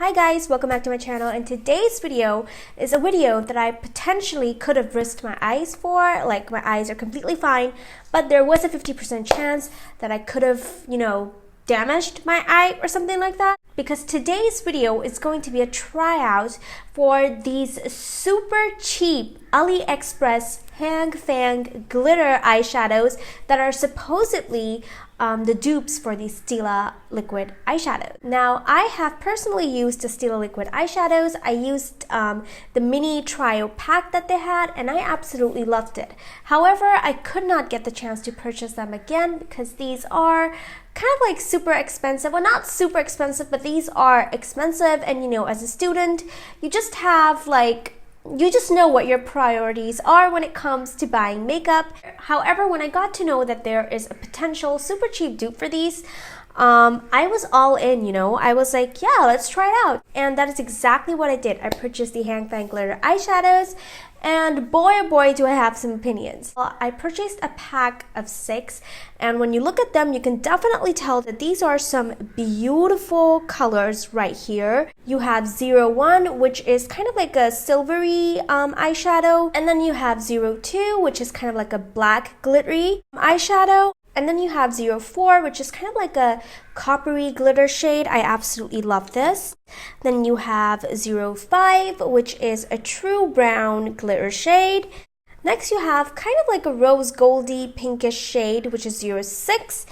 Hi guys, welcome back to my channel, and today's video is a video that I potentially could have risked my eyes for. Like, my eyes are completely fine, but there was a 50% chance that I could have, damaged my eye or something like that. Because today's video is going to be a tryout for these super cheap AliExpress Heng Feng glitter eyeshadows that are supposedly the dupes for the Stila liquid eyeshadow. Now, I have personally used the Stila liquid eyeshadows. I used the mini trial pack that they had, and I absolutely loved it. However, I could not get the chance to purchase them again because these are kind of like super expensive. Well, not super expensive, but these are expensive, and as a student, you just have you just know what your priorities are when it comes to buying makeup. However, when I got to know that there is a potential super cheap dupe for these, I was all in, I was like, yeah, let's try it out. And that is exactly what I did. I purchased the Heng Feng glitter eyeshadows, and boy oh boy do I have some opinions. Well, I purchased a pack of 6, and when you look at them, you can definitely tell that these are some beautiful colors right here. You have 01, which is kind of like a silvery eyeshadow, and then you have 02, which is kind of like a black glittery eyeshadow. And then you have 04, which is kind of like a coppery glitter shade. I absolutely love this. Then you have 05, which is a true brown glitter shade. Next you have kind of like a rose goldy pinkish shade, which is 06.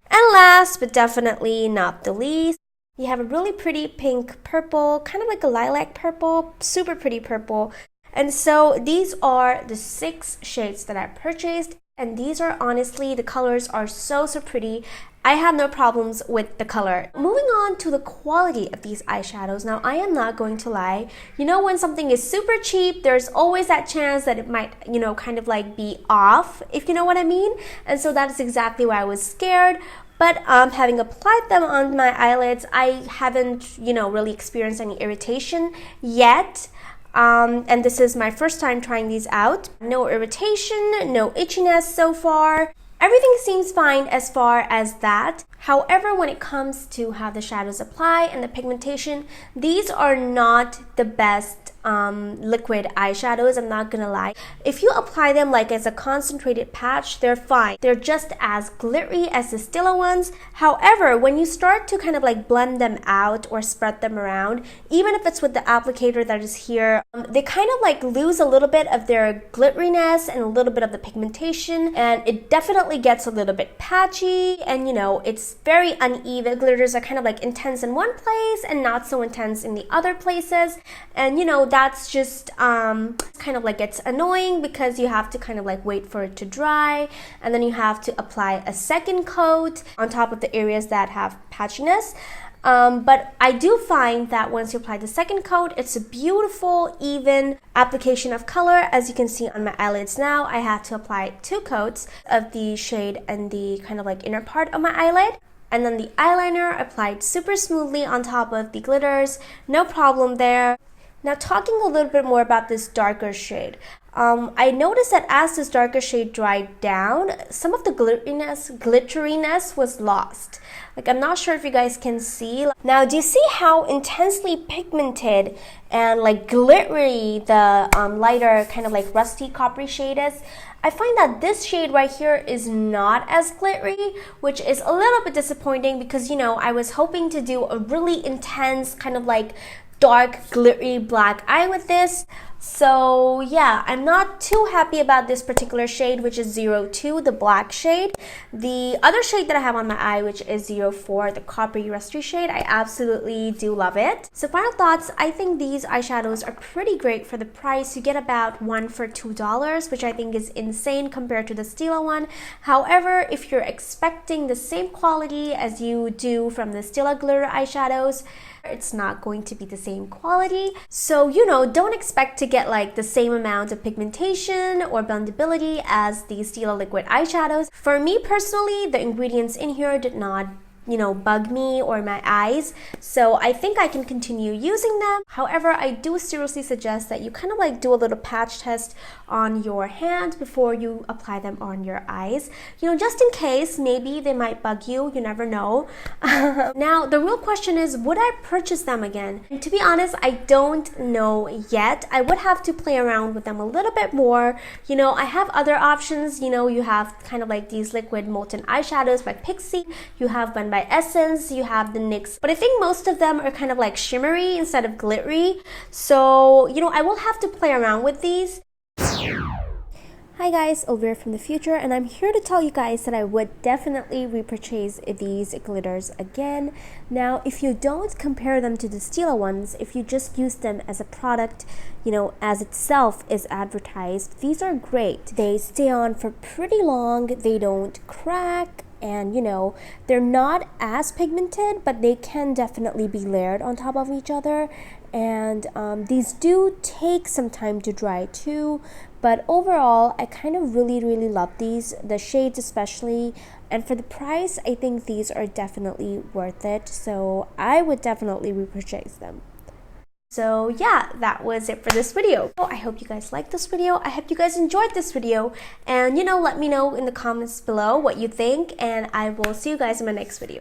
And last but definitely not the least, you have a really pretty pink purple, kind of like a lilac purple, super pretty purple. And so these are the 6 shades that I purchased. And these are honestly, the colors are so pretty. I have no problems with the color. Moving on to the quality of these eyeshadows. Now, I am not going to lie. When something is super cheap, there's always that chance that it might, kind of like be off, if you know what I mean. And so that is exactly why I was scared. But having applied them on my eyelids, I haven't, really experienced any irritation yet. And this is my first time trying these out. No irritation, no itchiness so far. Everything seems fine as far as that. However, when it comes to how the shadows apply and the pigmentation, these are not the best liquid eyeshadows, I'm not gonna lie. If you apply them like as a concentrated patch, they're fine. They're just as glittery as the Stila ones. However, when you start to kind of like blend them out or spread them around, even if it's with the applicator that is here, they kind of like lose a little bit of their glitteriness and a little bit of the pigmentation, and it definitely gets a little bit patchy, and it's very uneven. Glitters are kind of like intense in one place and not so intense in the other places, and that's just kind of like gets annoying because you have to kind of like wait for it to dry, and then you have to apply a second coat on top of the areas that have patchiness. But I do find that once you apply the second coat, it's a beautiful, even application of color. As you can see on my eyelids now, I had to apply 2 coats of the shade and the kind of like inner part of my eyelid. And then the eyeliner applied super smoothly on top of the glitters. No problem there. Now, talking a little bit more about this darker shade. I noticed that as this darker shade dried down, some of the glitteriness was lost. Like, I'm not sure if you guys can see. Now, do you see how intensely pigmented and like glittery the lighter kind of like rusty coppery shade is? I find that this shade right here is not as glittery, which is a little bit disappointing because, I was hoping to do a really intense kind of like dark glittery black eye with this. So yeah, I'm not too happy about this particular shade, which is 02, the black shade. The other shade that I have on my eye, which is 04, the coppery rusty shade, I absolutely do love it. So final thoughts, I think these eyeshadows are pretty great for the price. You get about 1 for $2, which I think is insane compared to the Stila one. However, if you're expecting the same quality as you do from the Stila glitter eyeshadows, it's not going to be the same quality. So, don't expect to get like the same amount of pigmentation or blendability as the Stila liquid eyeshadows. For me personally, the ingredients in here did not bug me or my eyes. So I think I can continue using them. However, I do seriously suggest that you kind of like do a little patch test on your hand before you apply them on your eyes. Just in case, maybe they might bug you. You never know. Now, the real question is, would I purchase them again? And to be honest, I don't know yet. I would have to play around with them a little bit more. I have other options. You have kind of like these liquid molten eyeshadows by Pixie. You have one by Essence. You have the NYX. But I think most of them are kind of like shimmery instead of glittery. So, I will have to play around with these. Hi guys, Alveera from the future, and I'm here to tell you guys that I would definitely repurchase these glitters again. Now, if you don't compare them to the Stila ones, if you just use them as a product, as itself is advertised, these are great. They stay on for pretty long, they don't crack, and they're not as pigmented, but they can definitely be layered on top of each other. And these do take some time to dry too, but overall I kind of really love these, the shades especially, and for the price I think these are definitely worth it, so I would definitely repurchase them. So yeah, that was it for this video. I hope you guys liked this video. I hope you guys enjoyed this video, and let me know in the comments below what you think, and I will see you guys in my next video.